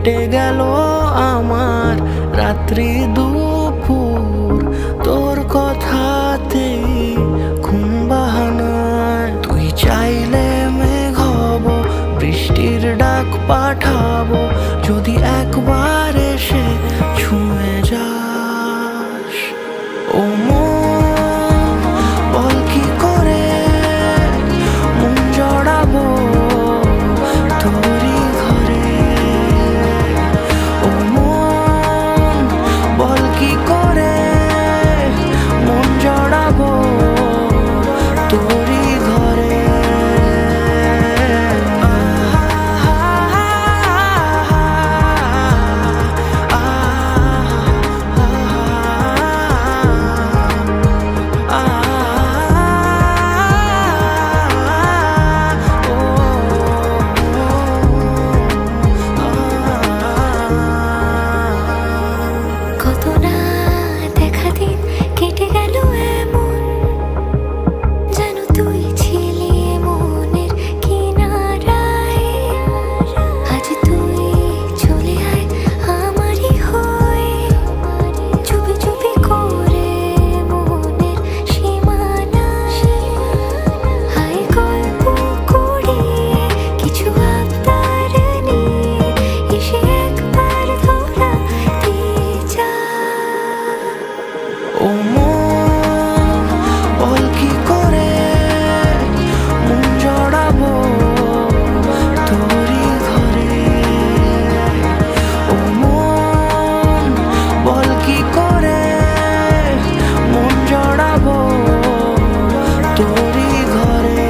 কেটে গেল আমার রাত্রি দুপুর তোর কথাতে ঘুম বাহানায়। তুই চাইলে মেঘ হব, বৃষ্টির ডাক পাঠাবো, যদি একবার এসে ছুঁয়ে যাস। ও মন বল কি করে মন জড়াবো তোরই ঘরে। ও মন বল কি করে মন জড়াবো তোরই ঘরে। ও মন বল কি করে মন জড়াবো তোরই ঘরে। ও মন বল কি করে মন জড়াবো তোরই ঘরে।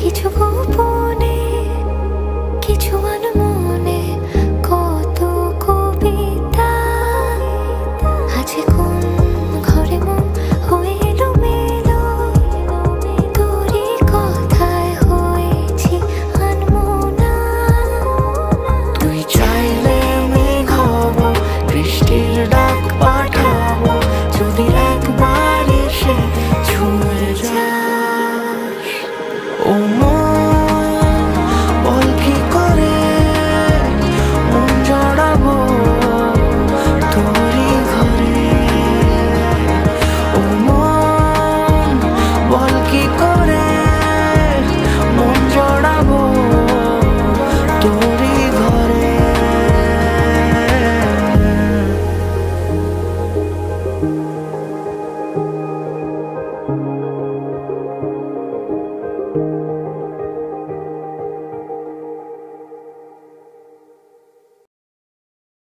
কিছু গোপনে কিছু